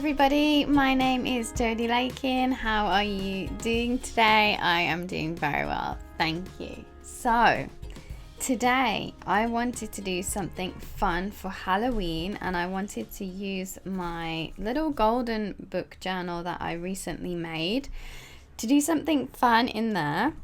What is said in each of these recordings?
everybody, my name is Jodi Lakin. How are you doing today? I am doing very well, thank you. So, today I wanted to do something fun for Halloween, and I wanted to use my little golden book journal that I recently made to do something fun in there.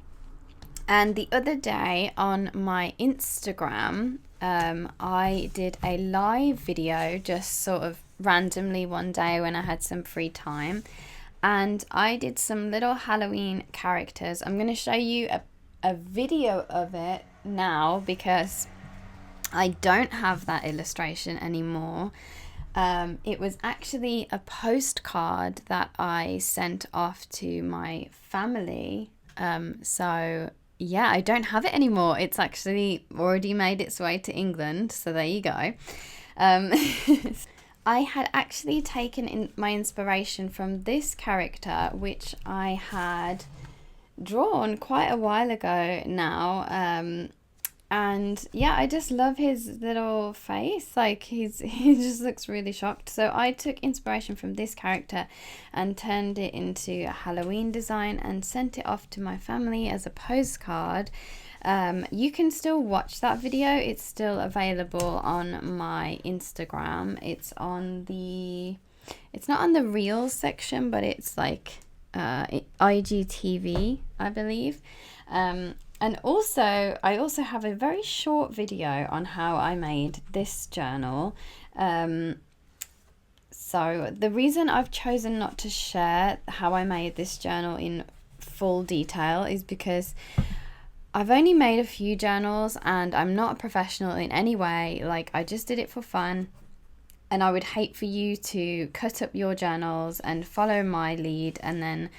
And the other day on my Instagram, I did a live video just sort of randomly one day when I had some free time, and I did some little Halloween characters. I'm going to show you a video of it now because I don't have that illustration anymore. It was actually a postcard that I sent off to my family. So yeah, I don't have it anymore. It's actually already made its way to England, so there you go. I had actually taken my inspiration from this character, which I had drawn quite a while ago now. And yeah, I just love his little face. Like he just looks really shocked. So I took inspiration from this character and turned it into a Halloween design and sent it off to my family as a postcard. You can still watch that video. It's still available on my Instagram. It's not on the Reels section, but it's like IGTV, I believe. And also, I also have a very short video on how I made this journal. So the reason I've chosen not to share how I made this journal in full detail is because I've only made a few journals and I'm not a professional in any way. Like, I just did it for fun, and I would hate for you to cut up your journals and follow my lead and then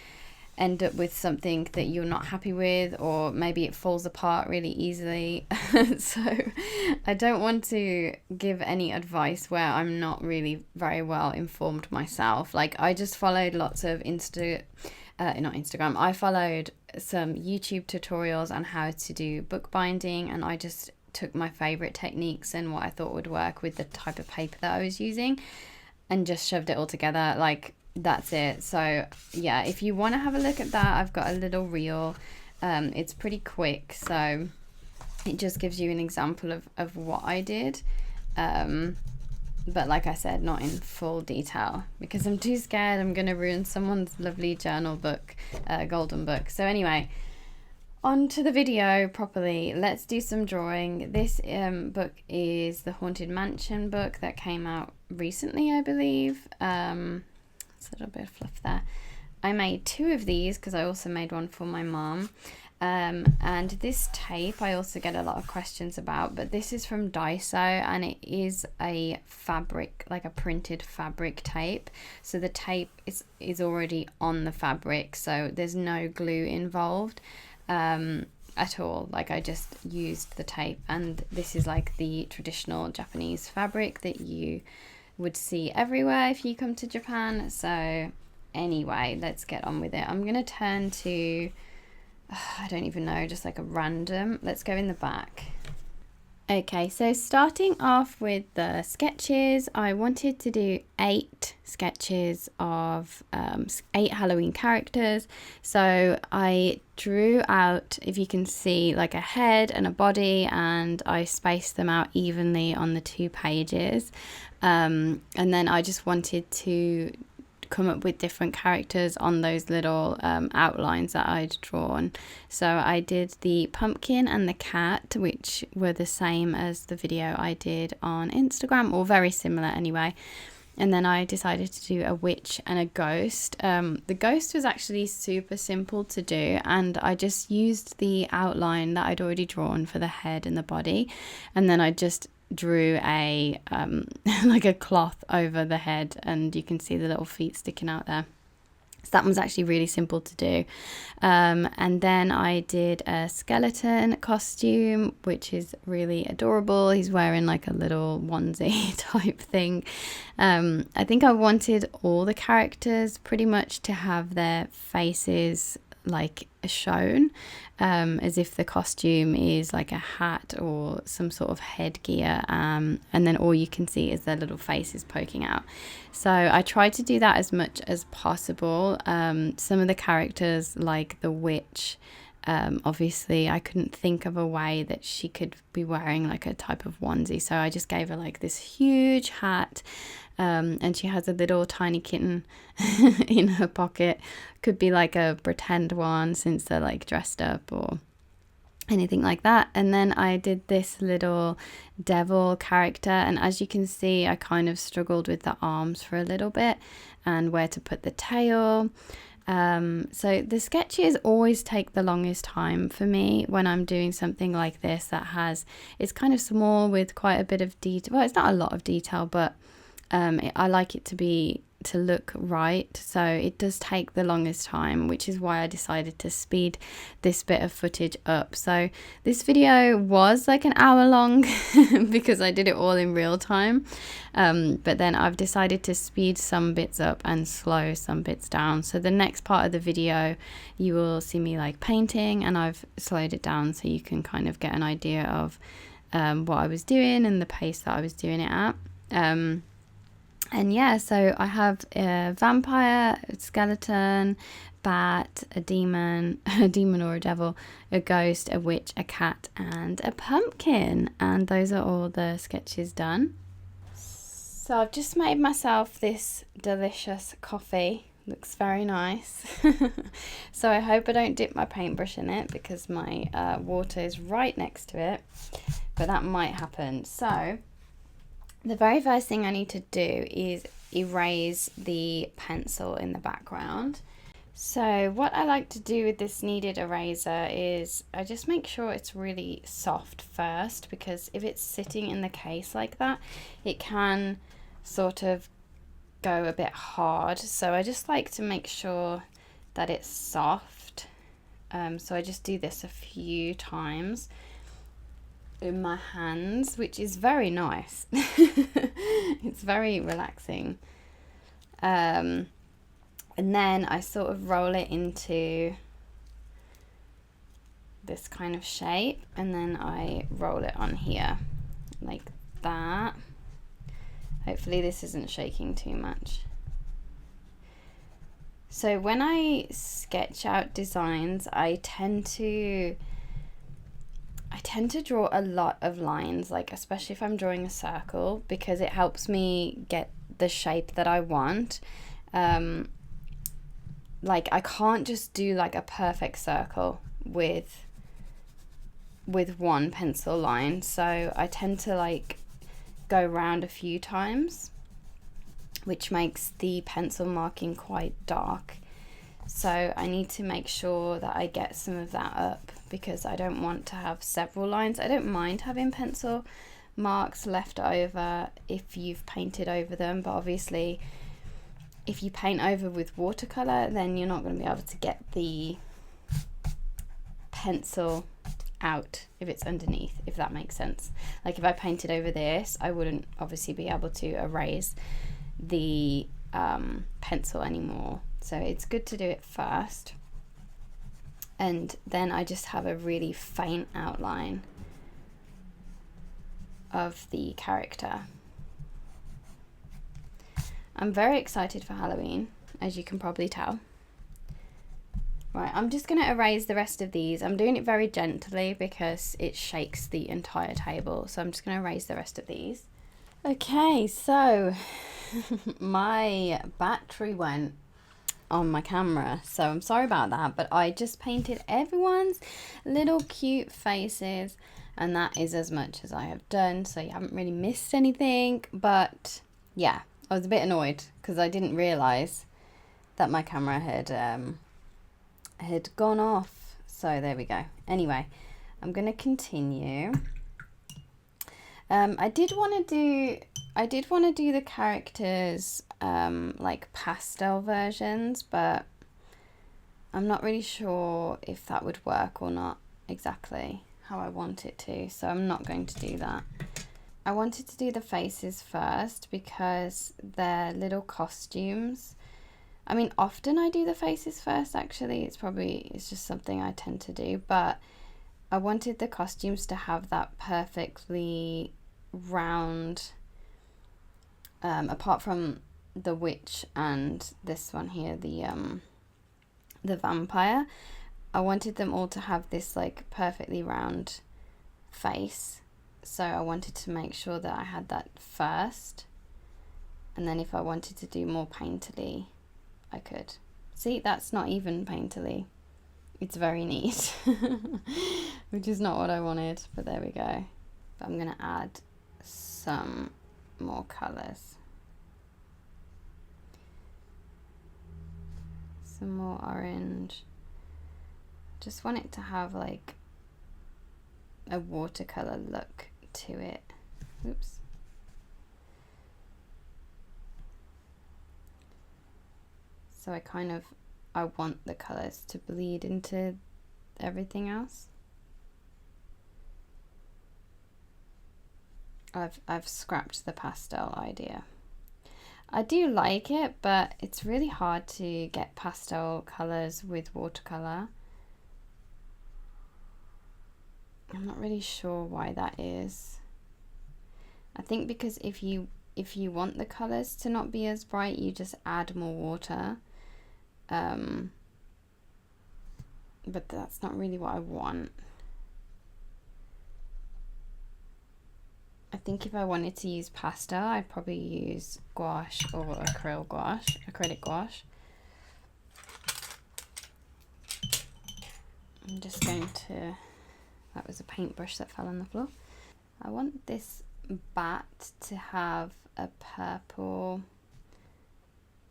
end up with something that you're not happy with, or maybe it falls apart really easily. So I don't want to give any advice where I'm not really very well informed myself. Like, I just followed lots of I followed some YouTube tutorials on how to do bookbinding, and I just took my favorite techniques and what I thought would work with the type of paper that I was using and just shoved it all together. Like, that's it. So yeah, if you want to have a look at that, I've got a little reel. It's pretty quick, so it just gives you an example of what I did. But like I said, not in full detail because I'm too scared I'm going to ruin someone's lovely journal book, golden book. So anyway, on to the video properly. Let's do some drawing. This book is the Haunted Mansion book that came out recently, I believe. It's a little bit of fluff there. I made two of these because I also made one for my mom. And this tape I also get a lot of questions about, but this is from Daiso, and it is a fabric, like a printed fabric tape. So the tape is already on the fabric, so there's no glue involved at all. Like, I just used the tape, and this is like the traditional Japanese fabric that you would see everywhere if you come to Japan. So anyway, let's get on with it. I'm gonna turn to I don't even know, just like a random. Let's go in the back. Okay, so starting off with the sketches, I wanted to do 8 sketches of 8 Halloween characters. So I drew out, if you can see, like a head and a body, and I spaced them out evenly on the 2 pages. And then I just wanted to come up with different characters on those little outlines that I'd drawn. So I did the pumpkin and the cat, which were the same as the video I did on Instagram, or very similar anyway. And then I decided to do a witch and a ghost. The ghost was actually super simple to do, and I just used the outline that I'd already drawn for the head and the body, and then I just drew a like a cloth over the head, and you can see the little feet sticking out there. So that one's actually really simple to do. And then I did a skeleton costume, which is really adorable. He's wearing like a little onesie type thing. I think I wanted all the characters pretty much to have their faces like shown, as if the costume is like a hat or some sort of headgear, and then all you can see is their little faces poking out. So I tried to do that as much as possible. Some of the characters, like the witch, obviously I couldn't think of a way that she could be wearing like a type of onesie, so I just gave her like this huge hat, and she has a little tiny kitten in her pocket. Could be like a pretend one since they're like dressed up or anything like that. And then I did this little devil character, and as you can see, I kind of struggled with the arms for a little bit and where to put the tail. So the sketches always take the longest time for me when I'm doing something like this it's kind of small with quite a bit of detail. Well, it's not a lot of detail, but I like it to look right, so it does take the longest time, which is why I decided to speed this bit of footage up. So this video was like an hour long because I did it all in real time, but then I've decided to speed some bits up and slow some bits down. So the next part of the video you will see me like painting, and I've slowed it down so you can kind of get an idea of what I was doing and the pace that I was doing it at. And yeah, so I have a vampire, a skeleton, bat, a demon or a devil, a ghost, a witch, a cat, and a pumpkin. And those are all the sketches done. So I've just made myself this delicious coffee. Looks very nice. So I hope I don't dip my paintbrush in it because my water is right next to it, but that might happen. So the very first thing I need to do is erase the pencil in the background. So what I like to do with this kneaded eraser is I just make sure it's really soft first, because if it's sitting in the case like that, it can sort of go a bit hard. So I just like to make sure that it's soft. So I just do this a few times in my hands, which is very nice. It's very relaxing. And then I sort of roll it into this kind of shape, and then I roll it on here like that. Hopefully this isn't shaking too much. So when I sketch out designs, I tend to draw a lot of lines, like especially if I'm drawing a circle, because it helps me get the shape that I want. Like I can't just do like a perfect circle with one pencil line, so I tend to like go around a few times, which makes the pencil marking quite dark. So I need to make sure that I get some of that up, because I don't want to have several lines. I don't mind having pencil marks left over if you've painted over them, but obviously if you paint over with watercolor, then you're not going to be able to get the pencil out if it's underneath, if that makes sense. Like if I painted over this, I wouldn't obviously be able to erase the pencil anymore. So it's good to do it first, and then I just have a really faint outline of the character. I'm very excited for Halloween, as you can probably tell. Right, I'm just going to erase the rest of these. I'm doing it very gently because it shakes the entire table, so I'm just going to erase the rest of these. Okay, so my battery went on my camera, so I'm sorry about that, but I just painted everyone's little cute faces, and that is as much as I have done, so you haven't really missed anything. But yeah, I was a bit annoyed because I didn't realize that my camera had gone off, so there we go. Anyway, I'm gonna continue. I did want to do the characters like pastel versions, but I'm not really sure if that would work or not exactly how I want it to, so I'm not going to do that. I wanted to do the faces first because they're little costumes, I mean, often I do the faces first, actually. It's just something I tend to do, but I wanted the costumes to have that perfectly round, apart from the witch and this one here, the vampire. I wanted them all to have this like perfectly round face, so I wanted to make sure that I had that first, and then if I wanted to do more painterly, I could. See, that's not even painterly. It's very neat, which is not what I wanted, but there we go. But I'm gonna add some more colours. Some more orange. Just want it to have like a watercolor look to it. Oops. So I want the colours to bleed into everything else. I've scrapped the pastel idea. I do like it, but it's really hard to get pastel colours with watercolour. I'm not really sure why that is. I think because if you want the colours to not be as bright, you just add more water. But that's not really what I want. I think if I wanted to use pastel, I'd probably use gouache or acrylic gouache. I'm just going to, that was a paintbrush that fell on the floor. I want this bat to have a purple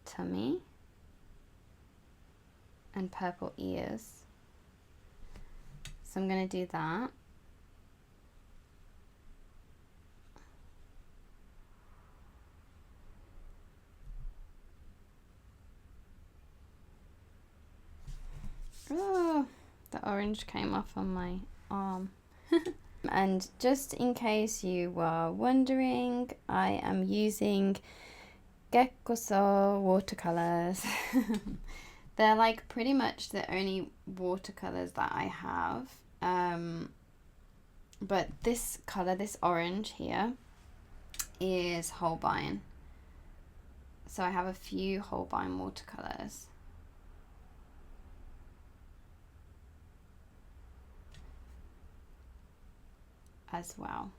tummy and purple ears. So I'm going to do that. Oh, the orange came off on my arm. And just in case you were wondering, I am using Gekkoso watercolors. They're like pretty much the only watercolors that I have. But this color, this orange here, is Holbein. So I have a few Holbein watercolors. As well.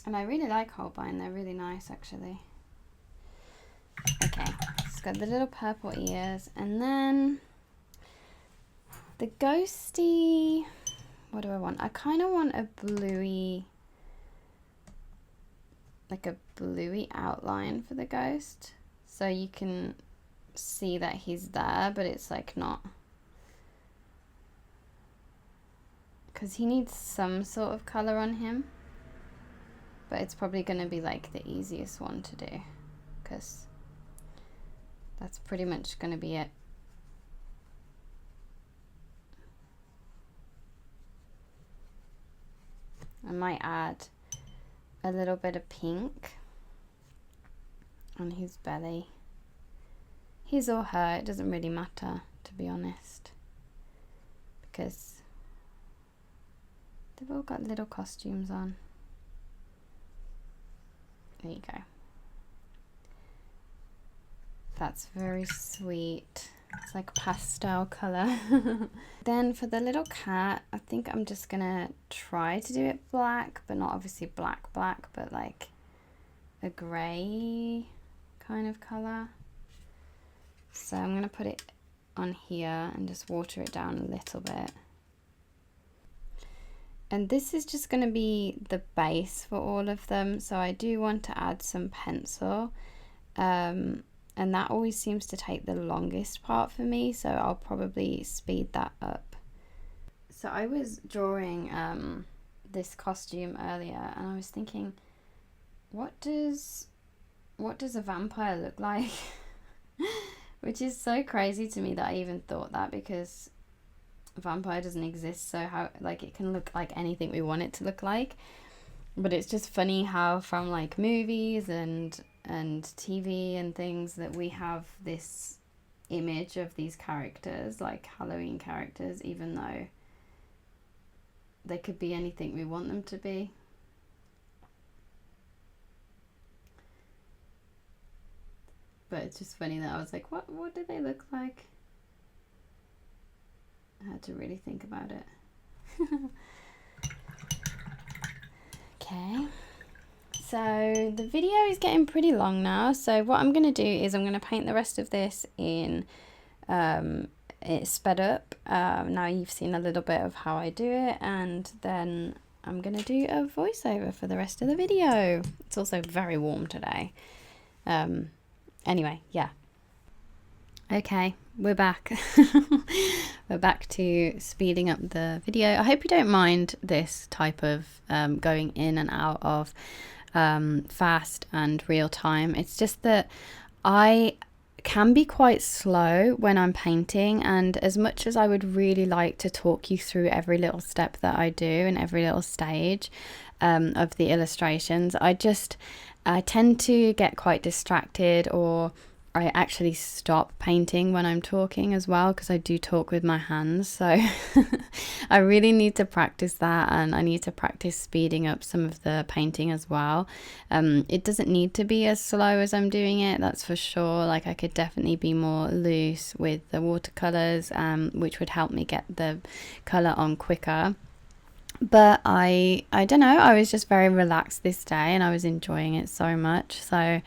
And I really like Holbein, they're really nice actually. Okay, it's got the little purple ears, and then the ghosty, what do I want? I kind of want a bluey, like a bluey outline for the ghost. So you can see that he's there, but it's like not. Because he needs some sort of colour on him, but it's probably going to be like the easiest one to do, because that's pretty much going to be it. I might add a little bit of pink on his belly. His or her, it doesn't really matter, to be honest, because they've all got little costumes on. There you go. That's very sweet. It's like pastel colour. Then for the little cat, I think I'm just gonna try to do it black, but not obviously black, but like a grey kind of colour. So I'm gonna put it on here and just water it down a little bit. And this is just going to be the base for all of them, so I do want to add some pencil, and that always seems to take the longest part for me, so I'll probably speed that up. So I was drawing this costume earlier, and I was thinking, what does a vampire look like? Which is so crazy to me that I even thought that, because vampire doesn't exist, so how, like, it can look like anything we want it to look like. But it's just funny how from like movies and and TV and things that we have this image of these characters, like Halloween characters, even though they could be anything we want them to be. But it's just funny that I was like, what do they look like? I had to really think about it. Okay, so the video is getting pretty long now, so what I'm going to do is I'm going to paint the rest of this in it's sped up. Now you've seen a little bit of how I do it, and then I'm going to do a voiceover for the rest of the video. It's also very warm today. Anyway, yeah. Okay, we're back. We're back to speeding up the video. I hope you don't mind this type of going in and out of fast and real time. It's just that I can be quite slow when I'm painting, and as much as I would really like to talk you through every little step that I do and every little stage of the illustrations, I tend to get quite distracted, or I actually stop painting when I'm talking as well, because I do talk with my hands. So I really need to practice that, and I need to practice speeding up some of the painting as well. It doesn't need to be as slow as I'm doing it, that's for sure. Like, I could definitely be more loose with the watercolors, which would help me get the color on quicker. But I don't know, I was just very relaxed this day and I was enjoying it so much. So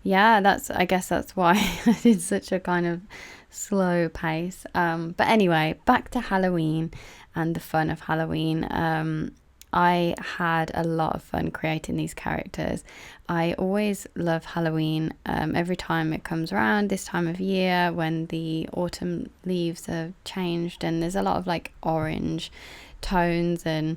yeah, I guess that's why I did such a kind of slow pace. But anyway, back to Halloween and the fun of Halloween. I had a lot of fun creating these characters. I always love Halloween. Every time it comes around this time of year, when the autumn leaves have changed and there's a lot of like orange tones and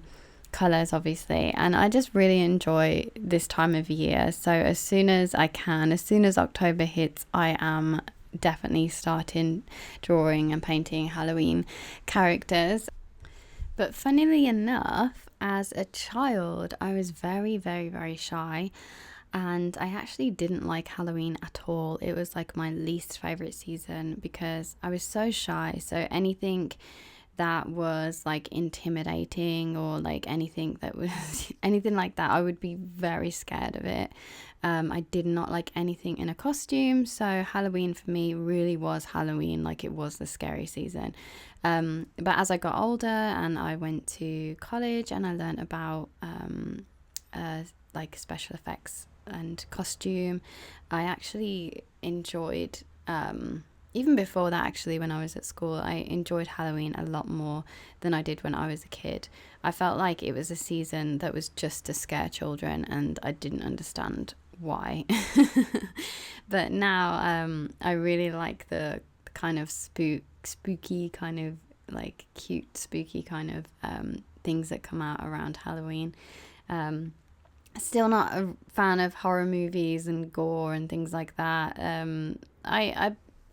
colors, obviously, and I just really enjoy this time of year. So as soon as October hits, I am definitely starting drawing and painting Halloween characters. But funnily enough, as a child, I was very, very, very shy, and I actually didn't like Halloween at all. It was like my least favorite season because I was so shy. So anything that was like intimidating, or like anything that was anything like that, I would be very scared of it. I did not like anything in a costume, so Halloween for me really was Halloween, like it was the scary season. But as I got older and I went to college and I learned about like special effects and costume, I actually enjoyed even before that, actually, when I was at school, I enjoyed Halloween a lot more than I did when I was a kid. I felt like it was a season that was just to scare children, and I didn't understand why. But now I really like the kind of spooky kind of like cute spooky kind of things that come out around Halloween. Still not a fan of horror movies and gore and things like that.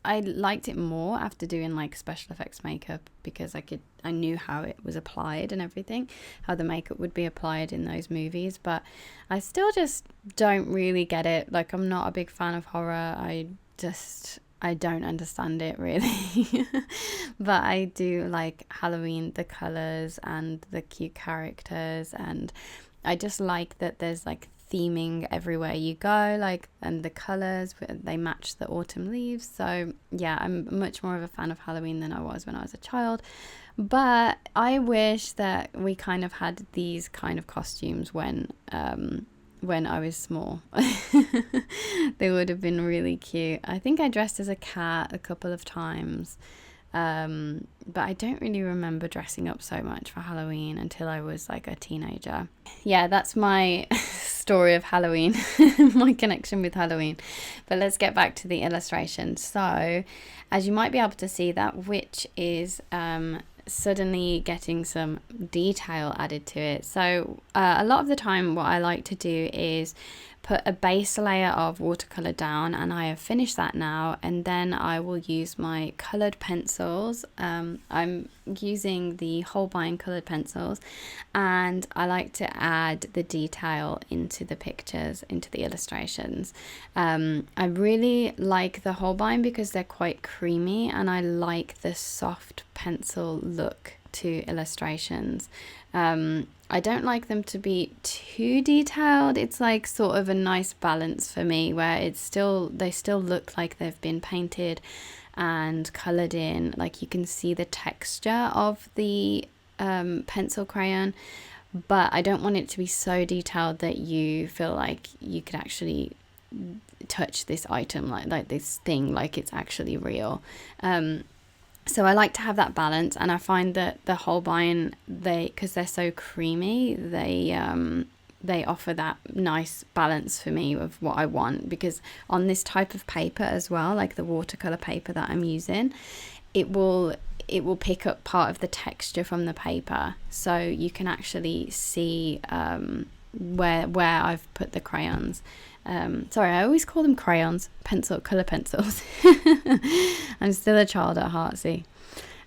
I liked it more after doing like special effects makeup, because I knew how it was applied and everything, how the makeup would be applied in those movies. But I still just don't really get it. Like, I'm not a big fan of horror. I don't understand it really. But I do like Halloween, the colors and the cute characters, and I just like that there's like theming everywhere you go, like, and the colors, they match the autumn leaves. So yeah, I'm much more of a fan of Halloween than I was when I was a child. But I wish that we kind of had these kind of costumes when I was small. They would have been really cute. I think I dressed as a cat a couple of times. But I don't really remember dressing up so much for Halloween until I was like a teenager. Yeah, that's my story of Halloween, my connection with Halloween. But let's get back to the illustration. So, as you might be able to see, that witch is suddenly getting some detail added to it. So a lot of the time what I like to do is put a base layer of watercolor down, and I have finished that now, and then I will use my colored pencils. I'm using the Holbein colored pencils, and I like to add the detail into the pictures, into the illustrations. I really like the Holbein because they're quite creamy, and I like the soft pencil look to illustrations. I don't like them to be too detailed. It's like sort of a nice balance for me, where they still look like they've been painted and colored in. Like you can see the texture of the pencil crayon, but I don't want it to be so detailed that you feel like you could actually touch this item, like this thing, like it's actually real. So I like to have that balance, and I find that the Holbein, because they're so creamy, they offer that nice balance for me of what I want. Because on this type of paper as well, like the watercolor paper that I'm using, it will pick up part of the texture from the paper, so you can actually see where I've put the crayons. Sorry, I always call them crayons, colour pencils. I'm still a child at heart, see.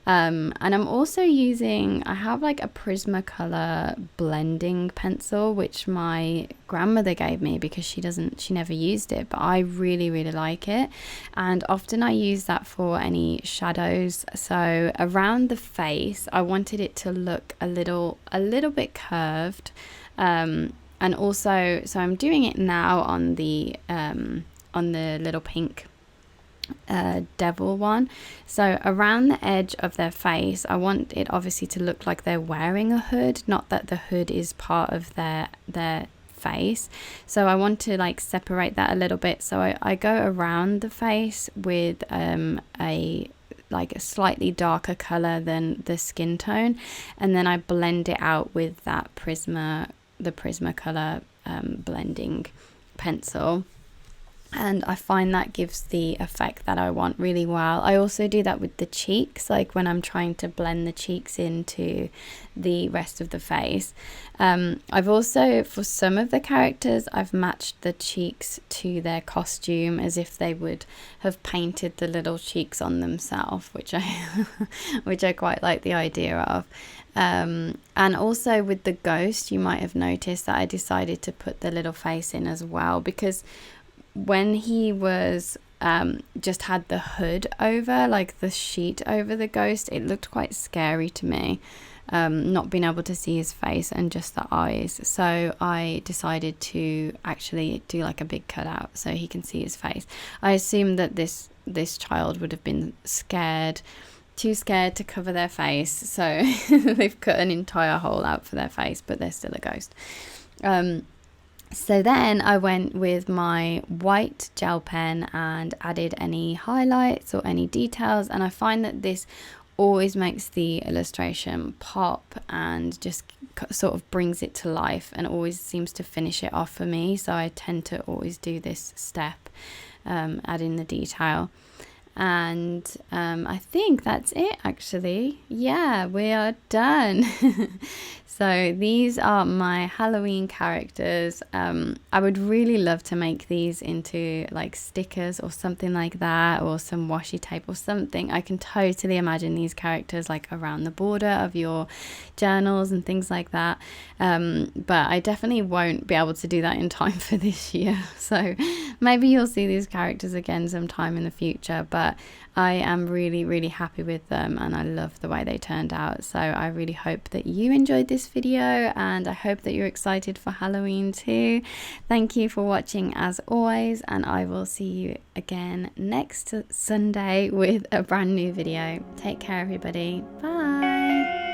And I'm also I have like a Prismacolor blending pencil, which my grandmother gave me because she never used it, but I really, really like it. And often I use that for any shadows. So around the face, I wanted it to look a little bit curved. And also, so I'm doing it now on the little pink devil one. So around the edge of their face, I want it obviously to look like they're wearing a hood, not that the hood is part of their face. So I want to like separate that a little bit. So I go around the face with a slightly darker color than the skin tone, and then I blend it out with that the Prismacolor blending pencil, and I find that gives the effect that I want really well. I also do that with the cheeks, like when I'm trying to blend the cheeks into the rest of the face. I've also, for some of the characters, I've matched the cheeks to their costume as if they would have painted the little cheeks on themselves, which I quite like the idea of. And also with the ghost, you might have noticed that I decided to put the little face in as well, because when he was just had the hood over, like the sheet over the ghost, it looked quite scary to me, not being able to see his face and just the eyes. So I decided to actually do like a big cutout so he can see his face. I assumed that this child would have been too scared to cover their face, so they've cut an entire hole out for their face, but they're still a ghost. So then I went with my white gel pen and added any highlights or any details, and I find that this always makes the illustration pop and just sort of brings it to life, and always seems to finish it off for me. So I tend to always do this step, adding the detail. And I think that's it, actually. Yeah, we are done. So these are my Halloween characters. I would really love to make these into like stickers or something like that, or some washi tape or something. I can totally imagine these characters like around the border of your journals and things like that. But I definitely won't be able to do that in time for this year. So maybe you'll see these characters again sometime in the future, but I am really, really happy with them, and I love the way they turned out. So I really hope that you enjoyed this video, and I hope that you're excited for Halloween too. Thank you for watching as always, and I will see you again next Sunday with a brand new video. Take care, everybody. Bye.